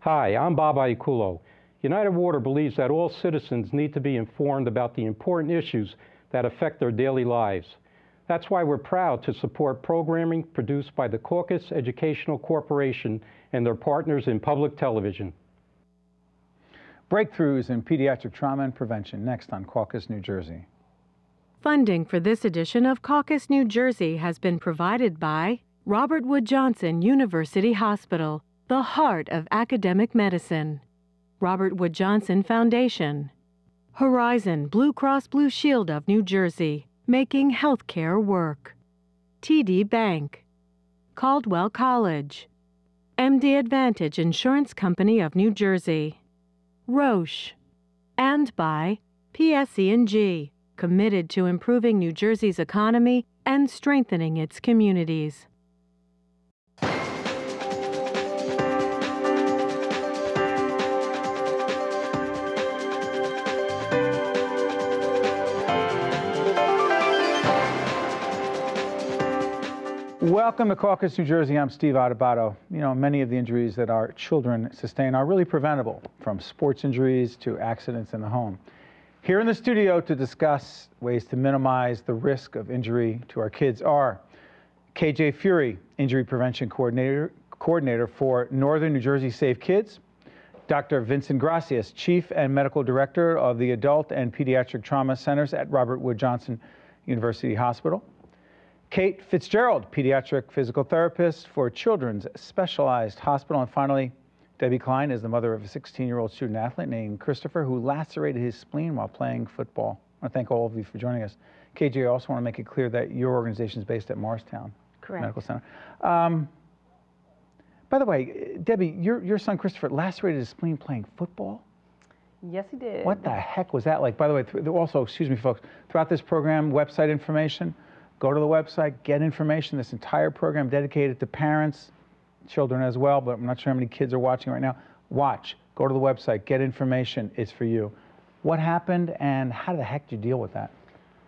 Hi, I'm Bob Iaculo. United Water believes that all citizens need to be informed about the important issues that affect their daily lives. That's why we're proud to support programming produced by the Caucus Educational Corporation and their partners in public television. Breakthroughs in pediatric trauma and prevention, next on Caucus, New Jersey. Funding for this edition of Caucus, New Jersey has been provided by Robert Wood Johnson University Hospital, the heart of academic medicine. Robert Wood Johnson Foundation. Horizon Blue Cross Blue Shield of New Jersey, making healthcare work. TD Bank. Caldwell College. MD Advantage Insurance Company of New Jersey. Roche. And by PSE&G, committed to improving New Jersey's economy and strengthening its communities. Welcome to Caucus, New Jersey. I'm Steve Adubato. You know, many of the injuries that our children sustain are really preventable, from sports injuries to accidents in the home. Here in the studio to discuss ways to minimize the risk of injury to our kids are KJ Feury, Injury Prevention Coordinator for Northern New Jersey Safe Kids, Dr. Vincent Gracias, Chief and Medical Director of the Adult and Pediatric Trauma Centers at Robert Wood Johnson University Hospital, Kate Fitzgerald, Pediatric Physical Therapist for Children's Specialized Hospital, and finally, Debbie Kline is the mother of a 16-year-old student athlete named Christopher who lacerated his spleen while playing football. I want to thank all of you for joining us. KJ, I also want to make it clear that your organization is based at Morristown Medical Center. By the way, Debbie, your son Christopher lacerated his spleen playing football? Yes, he did. What the heck was that like? By the way, also, excuse me, folks, throughout this program, website information, go to the website, get information. This entire program dedicated to parents, children as well, but I'm not sure how many kids are watching right now. Watch, go to the website, get information. It's for you. What happened and how the heck did you deal with that?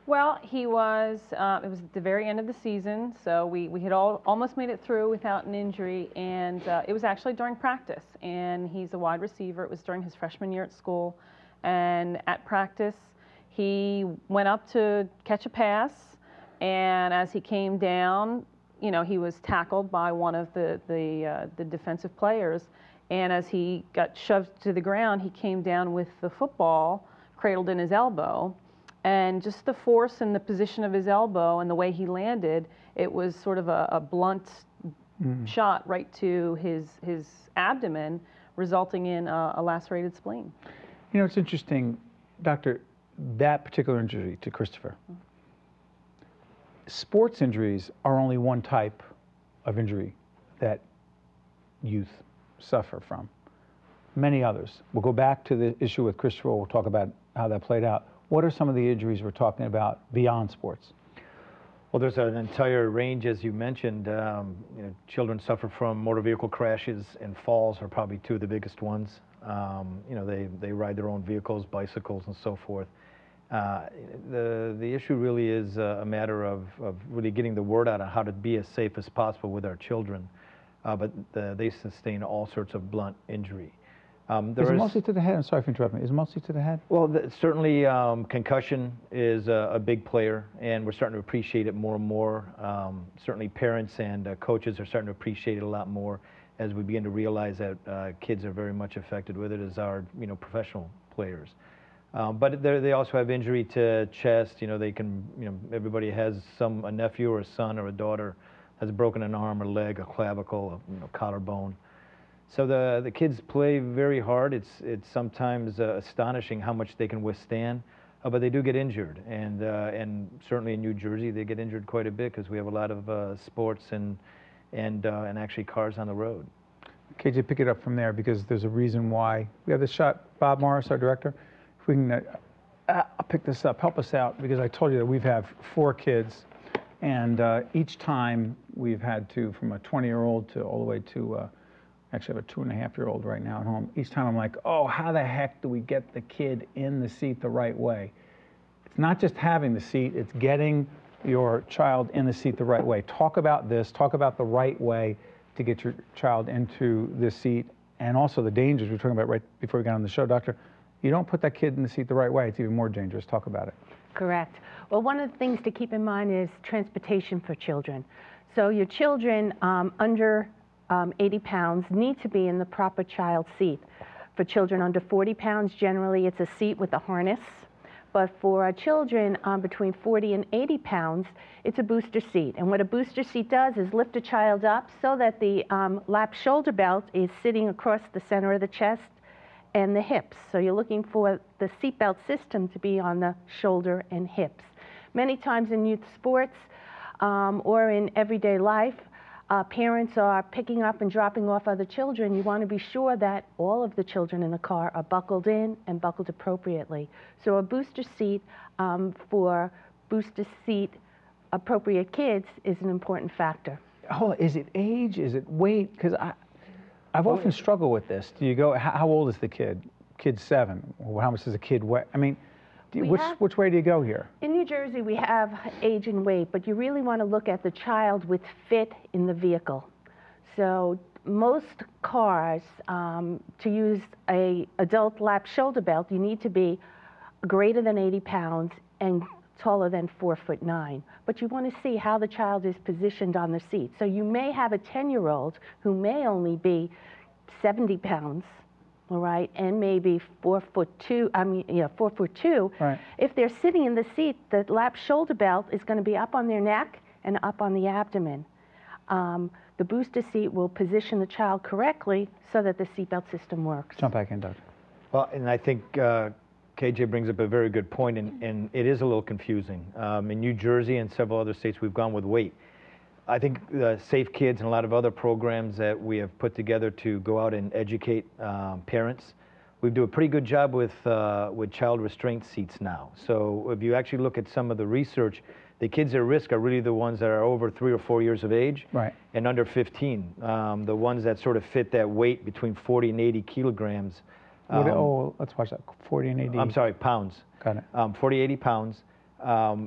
Well, he was, it was at the very end of the season, so we had almost made it through without an injury, and it was actually during practice, and he's a wide receiver. It was during his freshman year at school, and at practice, he went up to catch a pass, and as he came down, you know, he was tackled by one of the defensive players, and as he got shoved to the ground, he came down with the football cradled in his elbow, and just the force and the position of his elbow and the way he landed, it was sort of a blunt shot right to his abdomen, resulting in a lacerated spleen. You know, it's interesting, Doctor, that particular injury to Christopher. Sports injuries are only one type of injury that youth suffer from. Many others. We'll go back to the issue with Christopher. We'll talk about how that played out. What are some of the injuries we're talking about beyond sports? Well, there's an entire range, as you mentioned. You know, children suffer from motor vehicle crashes, and falls are probably two of the biggest ones. You know, they ride their own vehicles, bicycles, and so forth. The issue really is a matter of really getting the word out on how to be as safe as possible with our children. But they sustain all sorts of blunt injury. Is it mostly to the head? I'm sorry for interrupting. Is it mostly to the head? Well, certainly concussion is a big player, and we're starting to appreciate it more and more. Certainly parents and coaches are starting to appreciate it a lot more as we begin to realize that kids are very much affected with it, as are, you know, professional players. But they also have injury to chest. You know, they can, you know, everybody has a nephew or a son or a daughter has broken an arm or leg, a clavicle, a, you know, collarbone. So the kids play very hard. It's sometimes astonishing how much they can withstand, but they do get injured. And certainly in New Jersey, they get injured quite a bit because we have a lot of sports and actually cars on the road. KJ, pick it up from there, because there's a reason why we have this shot. Bob Morris, our director. If we can, I'll pick this up. Help us out, because I told you that we have 4 kids, and each time we've had to, from a 20-year-old to all the way to, actually I have a 2.5-year-old right now at home. Each time I'm like, oh, how the heck do we get the kid in the seat the right way? It's not just having the seat, it's getting your child in the seat the right way. Talk about this, talk about the right way to get your child into the seat and also the dangers we were talking about right before we got on the show, Doctor. You don't put that kid in the seat the right way, it's even more dangerous. Talk about it. Correct. Well, one of the things to keep in mind is transportation for children. So your children under 80 pounds need to be in the proper child seat. For children under 40 pounds, generally it's a seat with a harness. But for our children between 40 and 80 pounds, it's a booster seat. And what a booster seat does is lift a child up so that the lap shoulder belt is sitting across the center of the chest and the hips. So you're looking for the seatbelt system to be on the shoulder and hips. Many times in youth sports or in everyday life, parents are picking up and dropping off other children. You want to be sure that all of the children in the car are buckled in and buckled appropriately. So a booster seat for booster seat appropriate kids is an important factor. Hold on, is it age? Is it weight? Because I've often struggled with this. Do you go, how old is the kid? Kid's 7. Well, how much does a kid weigh? I mean, which way do you go here? In New Jersey, we have age and weight, but you really want to look at the child with fit in the vehicle. So most cars, to use a adult lap shoulder belt, you need to be greater than 80 pounds and taller than 4'9". But you want to see how the child is positioned on the seat. So you may have a 10-year-old who may only be 70 pounds, all right, and maybe 4'2". Right. If they're sitting in the seat, the lap shoulder belt is going to be up on their neck and up on the abdomen. The booster seat will position the child correctly so that the seatbelt system works. Jump back in, Doctor. Well, and I think KJ brings up a very good point, and it is a little confusing. In New Jersey and several other states, we've gone with weight. I think Safe Kids and a lot of other programs that we have put together to go out and educate parents, we do a pretty good job with child restraint seats now. So if you actually look at some of the research, the kids at risk are really the ones that are over 3 or 4 years of age, right, and under 15. The ones that sort of fit that weight between 40 and 80 kilograms. Let's watch that. 40 and 80. I'm sorry, pounds. Got it. 40, 80 pounds.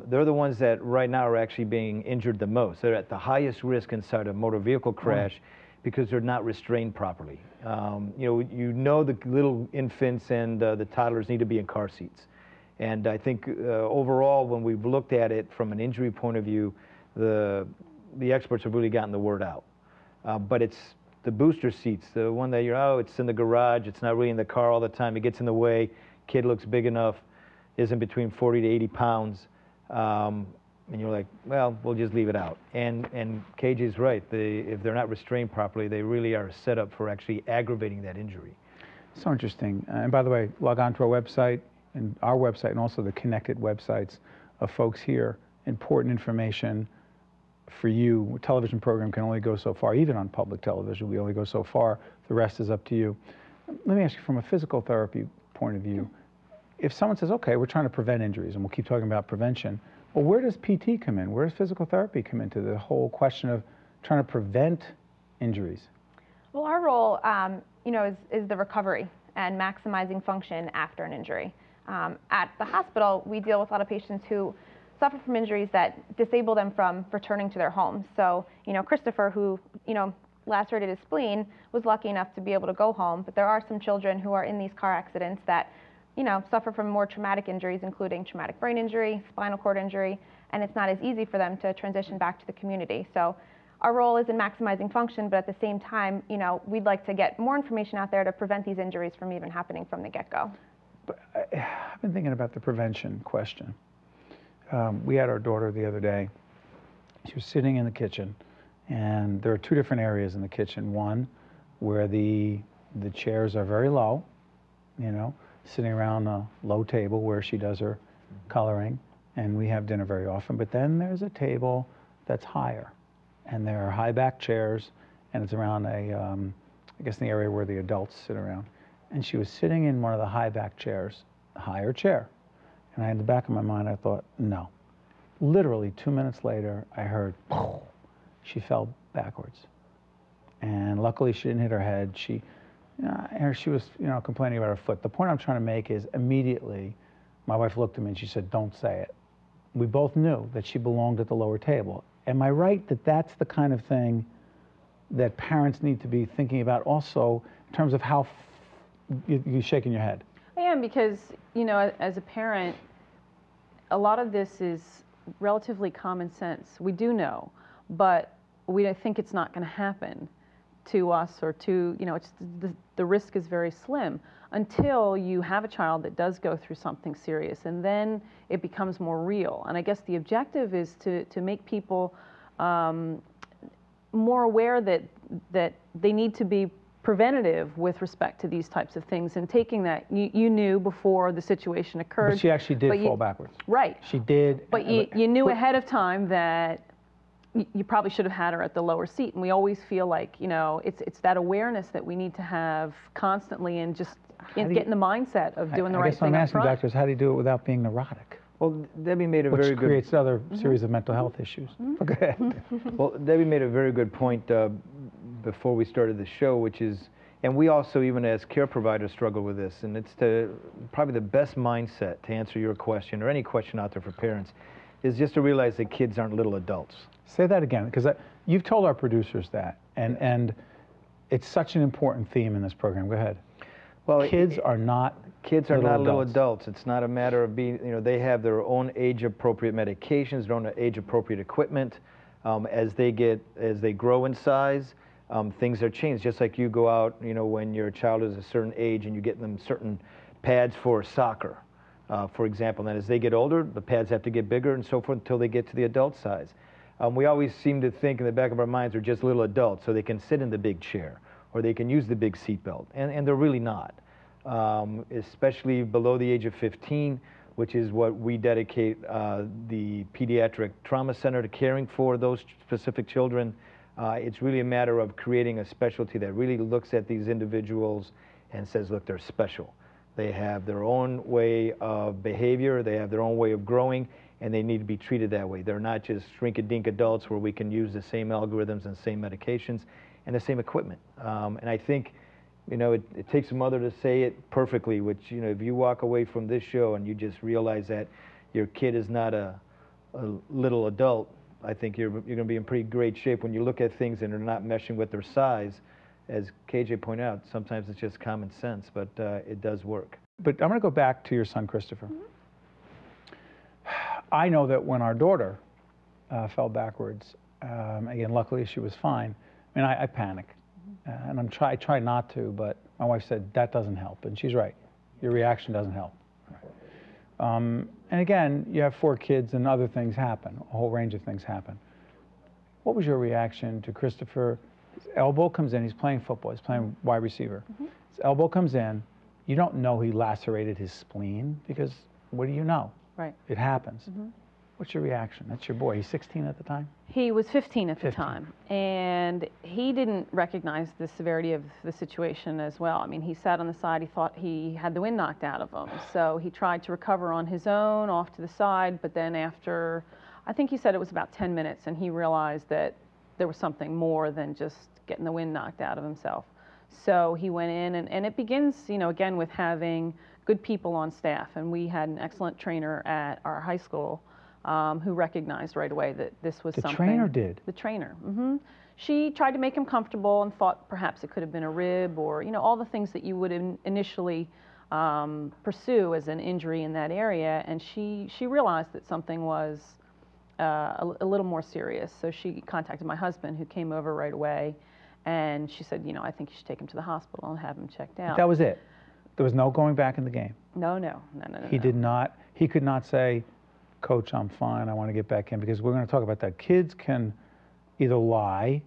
They're the ones that right now are actually being injured the most. They're at the highest risk inside a motor vehicle crash because they're not restrained properly. You know the little infants and the toddlers need to be in car seats. And I think overall, when we've looked at it from an injury point of view, the experts have really gotten the word out. But it's the booster seats, the one that it's in the garage, it's not really in the car all the time, it gets in the way, kid looks big enough, isn't between 40 to 80 pounds, and you're like, well, we'll just leave it out. And KJ's right, if they're not restrained properly, they really are set up for actually aggravating that injury. So interesting. And by the way, log on to our website, and our website, and also the connected websites of folks here. Important information for you. A television program can only go so far, even on public television, we only go so far. The rest is up to you. Let me ask you, from a physical therapy point of view, if someone says, okay, we're trying to prevent injuries, and we'll keep talking about prevention, well, where does PT come in? Where does physical therapy come into the whole question of trying to prevent injuries? Well, our role, is the recovery and maximizing function after an injury. At the hospital, we deal with a lot of patients who suffer from injuries that disable them from returning to their homes. So, Christopher, who, lacerated his spleen, was lucky enough to be able to go home. But there are some children who are in these car accidents that, suffer from more traumatic injuries, including traumatic brain injury, spinal cord injury, and it's not as easy for them to transition back to the community. So our role is in maximizing function, but at the same time, we'd like to get more information out there to prevent these injuries from even happening from the get-go. But I've been thinking about the prevention question. We had our daughter the other day. She was sitting in the kitchen, and there are 2 different areas in the kitchen. One where the chairs are very low, sitting around a low table where she does her coloring, and we have dinner very often. But then there's a table that's higher, and there are high back chairs, and it's around I guess the area where the adults sit around. And she was sitting in one of the high back chairs, a higher chair. And in the back of my mind, I thought, no. Literally 2 minutes later, I heard, she fell backwards. And luckily, she didn't hit her head. She was, complaining about her foot. The point I'm trying to make is, immediately, my wife looked at me and she said, don't say it. We both knew that she belonged at the lower table. Am I right that that's the kind of thing that parents need to be thinking about? Also, in terms of how you're shaking your head? I am, because, you know, as a parent, a lot of this is relatively common sense. We do know, but we think it's not going to happen to us, or to, you know, it's the risk is very slim until you have a child that does go through something serious, and then it becomes more real. And I guess the objective is to make people more aware that they need to be preventative with respect to these types of things, and taking that you knew before the situation occurred. But she actually did fall backwards. Right. She did. But you knew ahead of time that you probably should have had her at the lower seat. And we always feel like, you know, it's that awareness that we need to have constantly, and just get in the mindset of doing the right thing. I guess I'm asking doctors, how do you do it without being neurotic? Well, Debbie made a Which very good... creates another series of mental health issues. Go ahead. Well, Debbie made a very good point before we started the show, which is, and we also, even as care providers, struggle with this, and it's probably the best mindset to answer your question, or any question out there for parents, is just to realize that kids aren't little adults. Say that again, because you've told our producers that, and it's such an important theme in this program. Go ahead. Well, kids are not little adults. It's not a matter of being, you know, they have their own age-appropriate medications, their own age-appropriate equipment. As they grow in size, things are changed. Just like you go out, you know, when your child is a certain age and you get them certain pads for soccer, for example. And as they get older, the pads have to get bigger and so forth until they get to the adult size. We always seem to think in the back of our minds they're just little adults, so they can sit in the big chair or they can use the big seatbelt, and they're really not. Especially below the age of 15, which is what we dedicate the Pediatric Trauma Center to caring for those specific children. It's really a matter of creating a specialty that really looks at these individuals and says, look, they're special. They have their own way of behavior, they have their own way of growing, and they need to be treated that way. They're not just shrink-a-dink adults where we can use the same algorithms and same medications and the same equipment. And I think, you know, it takes a mother to say it perfectly, which, you know, if you walk away from this show and you just realize that your kid is not a little adult, I think you're going to be in pretty great shape when you look at things and they're not meshing with their size. As KJ pointed out, sometimes it's just common sense, but it does work. But I'm going to go back to your son, Christopher. I know that when our daughter fell backwards, again, luckily she was fine. I mean, I panic, and I try not to, but my wife said, that doesn't help, and she's right. Your reaction doesn't help. And again, you have 4 kids and other things happen, a whole range of things happen. What was your reaction to Christopher? His elbow comes in, he's playing football, he's playing wide receiver. His elbow comes in, you don't know he lacerated his spleen, because what do you know? Right. It happens. What's your reaction? That's your boy. He's 16 at the time? He was 15 at the time, and he didn't recognize the severity of the situation as well. I mean, he sat on the side, he thought he had the wind knocked out of him, so he tried to recover on his own off to the side, but then after, I think he said it was about 10 minutes, and he realized that there was something more than just getting the wind knocked out of himself. So he went in, and it begins, you know, again, with having good people on staff, and we had an excellent trainer at our high school who recognized right away that this was something. The trainer did? The trainer. She tried to make him comfortable and thought perhaps it could have been a rib, or, you know, all the things that you would initially pursue as an injury in that area, and she realized that something was a little more serious. So she contacted my husband, who came over right away, and she said, you know, I think you should take him to the hospital and have him checked out. That was it? There was no going back in the game? No. He did not, he could not say, Coach, I'm fine, I want to get back in, because we're going to talk about that. Kids can either lie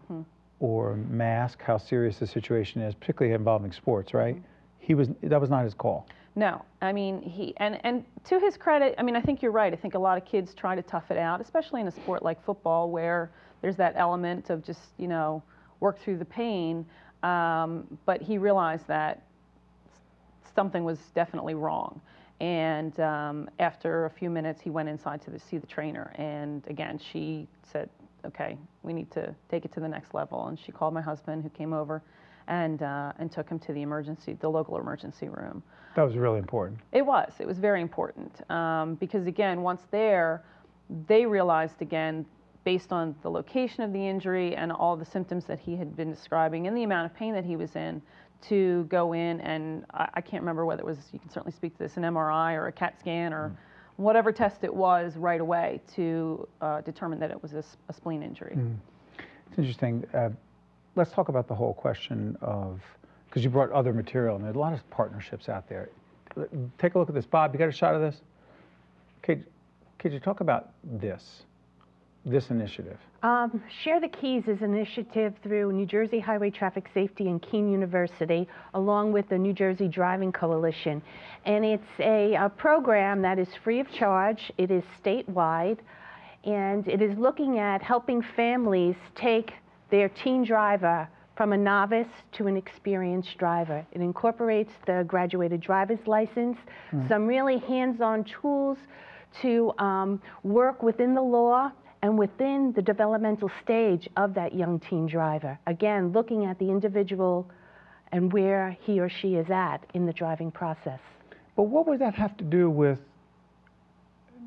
or mask how serious the situation is, particularly involving sports, right? That was not his call. No, I mean, and to his credit, I mean, I think you're right. I think a lot of kids try to tough it out, especially in a sport like football, where there's that element of just, you know, work through the pain. But he realized that something was definitely wrong. And after a few minutes, he went inside to see the trainer. And again, she said, okay, we need to take it to the next level. And she called my husband, who came over and took him to the local emergency room. That was really important. It was very important. Because again, once there, they realized again, based on the location of the injury and all the symptoms that he had been describing and the amount of pain that he was in, to go in and I can't remember whether it was, you can certainly speak to this, an MRI or a CAT scan or whatever test it was right away to determine that it was a spleen injury. It's interesting. Let's talk about the whole question of, because you brought other material and there's a lot of partnerships out there. Take a look at this. Bob, you got a shot of this? Could you talk about this initiative? Share the Keys is an initiative through New Jersey Highway Traffic Safety and Keene University, along with the New Jersey Driving Coalition. And it's a program that is free of charge. It is statewide, and it is looking at helping families take their teen driver from a novice to an experienced driver. It incorporates the graduated driver's license, some really hands-on tools to work within the law and within the developmental stage of that young teen driver. Again, looking at the individual and where he or she is at in the driving process. But what would that have to do with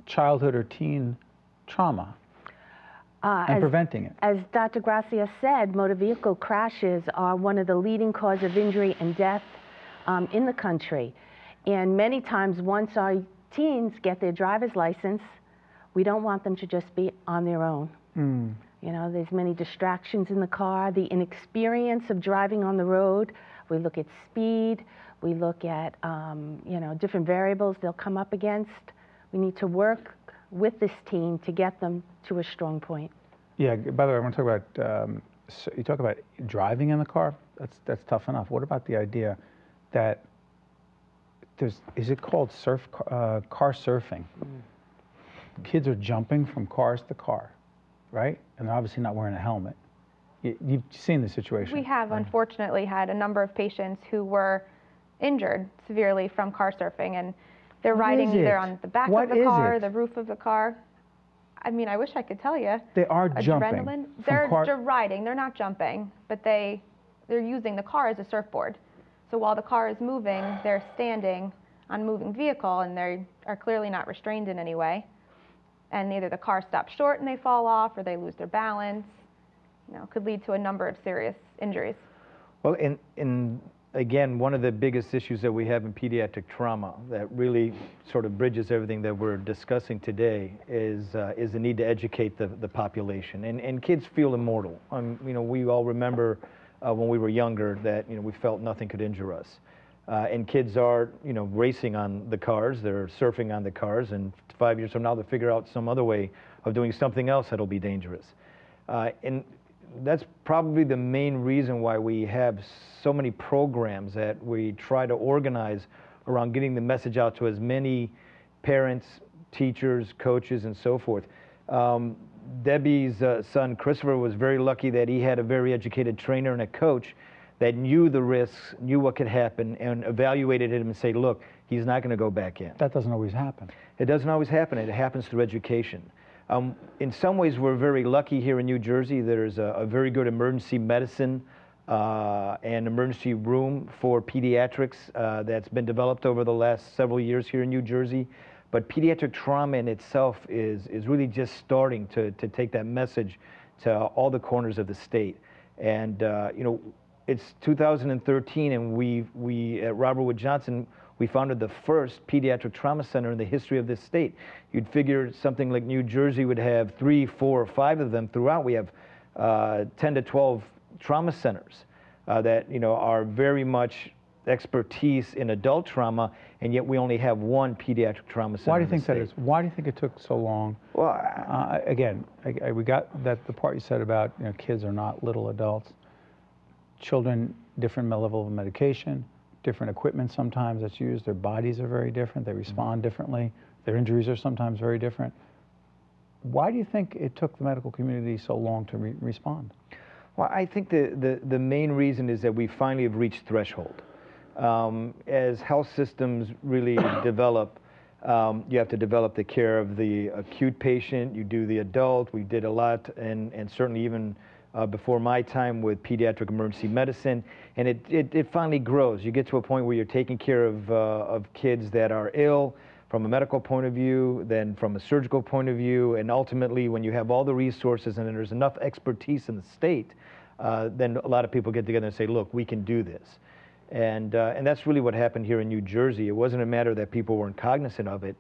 childhood or teen trauma and preventing it? As Dr. Gracias said, motor vehicle crashes are one of the leading causes of injury and death in the country. And many times, once our teens get their driver's license, we don't want them to just be on their own. You know, there's many distractions in the car, the inexperience of driving on the road. We look at speed, we look at, you know, different variables they'll come up against. We need to work with this teen to get them to a strong point. Yeah, by the way, I want to talk about, you talk about driving in the car, that's tough enough. What about the idea that is it called car surfing? Kids are jumping from cars to car, right? And they're obviously not wearing a helmet. You've seen the situation. We have unfortunately had a number of patients who were injured severely from car surfing, and they're riding either on the back of the car, the roof of the car. I mean, I wish I could tell you. They are jumping. Adrenaline. They're riding. They're not jumping, but they're using the car as a surfboard. So while the car is moving, they're standing on a moving vehicle, and they are clearly not restrained in any way. And either the car stops short and they fall off, or they lose their balance. You know, could lead to a number of serious injuries. Well, again, one of the biggest issues that we have in pediatric trauma that really sort of bridges everything that we're discussing today is the need to educate the population. And kids feel immortal. You know, we all remember when we were younger that, you know, we felt nothing could injure us. And kids are, you know, racing on the cars, they're surfing on the cars, and 5 years from now they'll figure out some other way of doing something else that'll be dangerous. And that's probably the main reason why we have so many programs that we try to organize around getting the message out to as many parents, teachers, coaches, and so forth. Debbie's son, Christopher, was very lucky that he had a very educated trainer and a coach that knew the risks, knew what could happen, and evaluated him and say, look, he's not going to go back in. That doesn't always happen. It doesn't always happen. It happens through education. In some ways, we're very lucky here in New Jersey. There's a very good emergency medicine and emergency room for pediatrics that's been developed over the last several years here in New Jersey. But pediatric trauma in itself is really just starting to take that message to all the corners of the state. And, you know, it's 2013, and we at Robert Wood Johnson, we founded the first pediatric trauma center in the history of this state. You'd figure something like New Jersey would have 3, 4, or 5 of them throughout. We have 10 to 12 trauma centers that, you know, are very much expertise in adult trauma, and yet we only have one pediatric trauma center. Why do you think that is? Why do you think it took so long? Well, again, we got that the part you said about, you know, kids are not little adults. Children, different level of medication, different equipment sometimes that's used. Their bodies are very different. They respond differently. Their injuries are sometimes very different. Why do you think it took the medical community so long to respond? Well, I think the main reason is that we finally have reached threshold. As health systems really develop, you have to develop the care of the acute patient. You do the adult. We did a lot, and certainly even before my time with pediatric emergency medicine, and it finally grows. You get to a point where you're taking care of kids that are ill from a medical point of view, then from a surgical point of view, and ultimately when you have all the resources and there's enough expertise in the state, then a lot of people get together and say, look, we can do this. And that's really what happened here in New Jersey. It wasn't a matter that people weren't cognizant of it.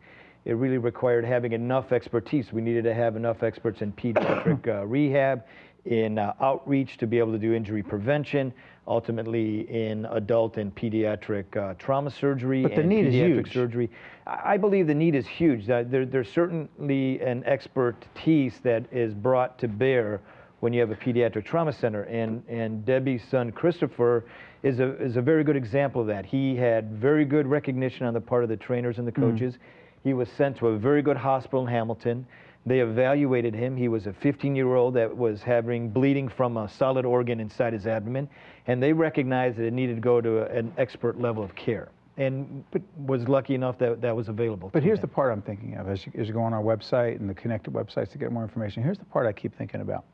It really required having enough expertise. We needed to have enough experts in pediatric rehab, in outreach to be able to do injury prevention, ultimately in adult and pediatric trauma surgery but the and need is pediatric huge. surgery. I believe the need is huge. There's certainly an expertise that is brought to bear when you have a pediatric trauma center, and Debbie's son Christopher is a very good example of that. He had very good recognition on the part of the trainers and the coaches. He was sent to a very good hospital in Hamilton. They evaluated him. He was a 15-year-old that was having bleeding from a solid organ inside his abdomen, and they recognized that it needed to go to an expert level of care, and was lucky enough that that was available. But here's the part I'm thinking of as you go on our website and the connected websites to get more information. Here's the part I keep thinking about.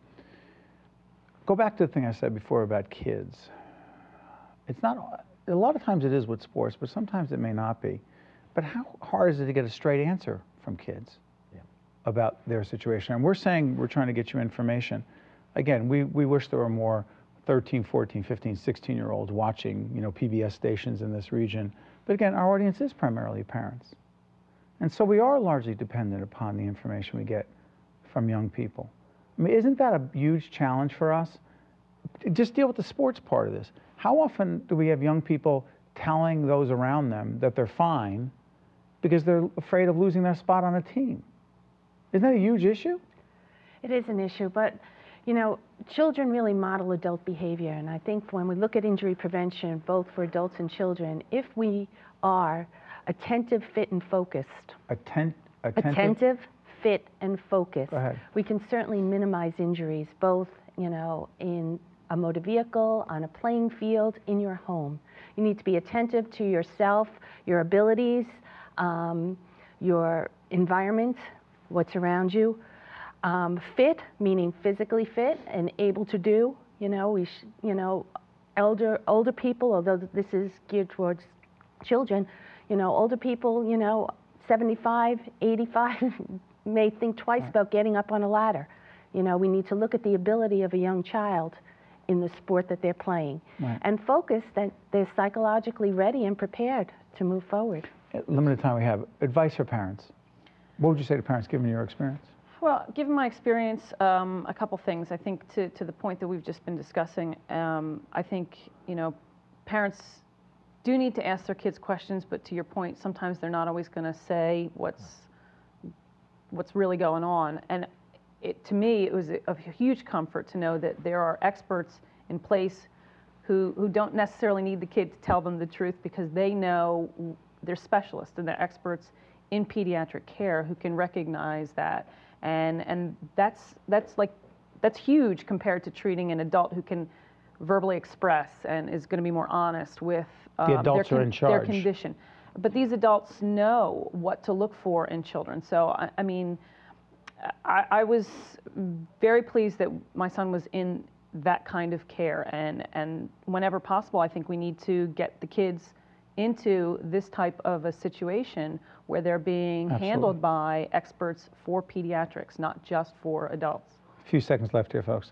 Go back to the thing I said before about kids. It's not, a lot of times it is with sports, but sometimes it may not be. But how hard is it to get a straight answer from kids about their situation? And we're saying we're trying to get you information. Again, we wish there were more 13, 14, 15, 16-year-olds watching, PBS stations in this region. But again, our audience is primarily parents. And so we are largely dependent upon the information we get from young people. I mean, isn't that a huge challenge for us? Just deal with the sports part of this. How often do we have young people telling those around them that they're fine because they're afraid of losing their spot on a team? Isn't that a huge issue? It is an issue, but children really model adult behavior, and I think when we look at injury prevention, both for adults and children, if we are attentive, fit, and focused. Attentive, fit, and focused. Go ahead. We can certainly minimize injuries, both in a motor vehicle, on a playing field, in your home. You need to be attentive to yourself, your abilities, your environment, what's around you. Fit, meaning physically fit and able to do. Older people, although this is geared towards children, older people, 75, 85, may think twice about getting up on a ladder. We need to look at the ability of a young child in the sport that they're playing, and focus that they're psychologically ready and prepared to move forward. Limited time we have. Advice for parents. What would you say to parents, given your experience? Well, given my experience, a couple things. I think to the point that we've just been discussing, I think, parents do need to ask their kids questions, but to your point, sometimes they're not always going to say what's really going on. And to me, it was a huge comfort to know that there are experts in place who don't necessarily need the kid to tell them the truth, because they know they're specialists and they're experts in pediatric care who can recognize that. And that's huge compared to treating an adult who can verbally express and is going to be more honest with the adults are in charge. Their condition. But these adults know what to look for in children. So, I mean, I was very pleased that my son was in that kind of care. And whenever possible, I think we need to get the kids into this type of a situation where they're being handled by experts for pediatrics, not just for adults. A few seconds left here, folks.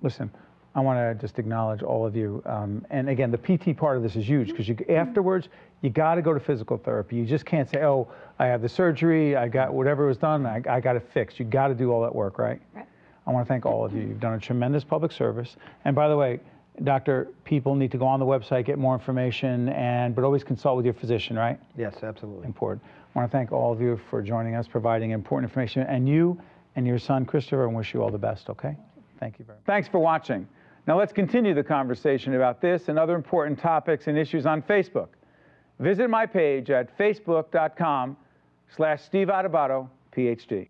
Listen, I want to just acknowledge all of you. And again, the PT part of this is huge, because afterwards, you got to go to physical therapy. You just can't say, oh, I have the surgery, I got whatever was done, I got it fixed. You got to do all that work, right? Right. I want to thank all of you. You've done a tremendous public service. And by the way, Doctor, people need to go on the website, get more information, but always consult with your physician, right? Yes, absolutely. Important. I want to thank all of you for joining us, providing important information, and you and your son, Christopher, and wish you all the best, okay? Thank you very much. Thanks for watching. Now let's continue the conversation about this and other important topics and issues on Facebook. Visit my page at facebook.com/Steve Adubato, PhD.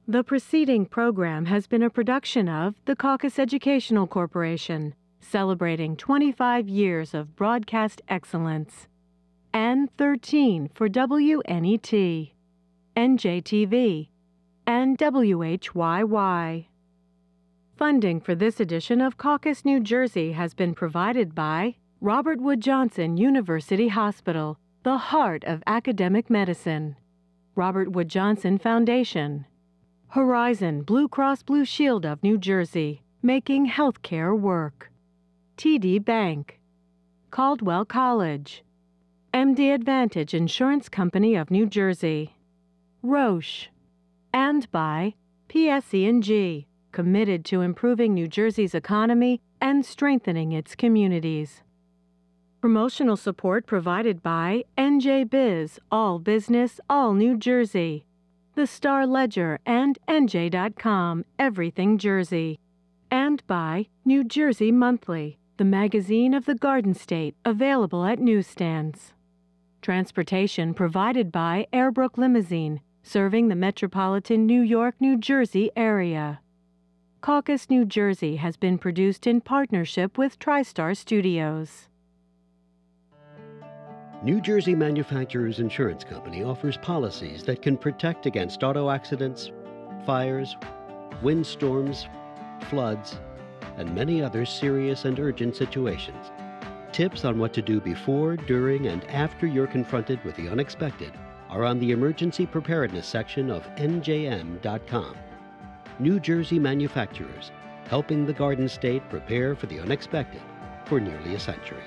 The preceding program has been a production of the Caucus Educational Corporation, celebrating 25 years of broadcast excellence. And 13 for WNET, NJTV, and WHYY. Funding for this edition of Caucus, New Jersey has been provided by Robert Wood Johnson University Hospital, the heart of academic medicine. Robert Wood Johnson Foundation. Horizon Blue Cross Blue Shield of New Jersey, making healthcare work. TD Bank, Caldwell College, MD Advantage Insurance Company of New Jersey, Roche, and by PSE&G, committed to improving New Jersey's economy and strengthening its communities. Promotional support provided by NJ Biz, All Business, All New Jersey, The Star Ledger, and NJ.com, Everything Jersey. And by New Jersey Monthly, the magazine of the Garden State, available at newsstands. Transportation provided by Airbrook Limousine, serving the metropolitan New York, New Jersey area. Caucus, New Jersey has been produced in partnership with TriStar Studios. New Jersey Manufacturers Insurance Company offers policies that can protect against auto accidents, fires, windstorms, floods, and many other serious and urgent situations. Tips on what to do before, during, and after you're confronted with the unexpected are on the emergency preparedness section of njm.com. New Jersey Manufacturers, helping the Garden State prepare for the unexpected for nearly a century.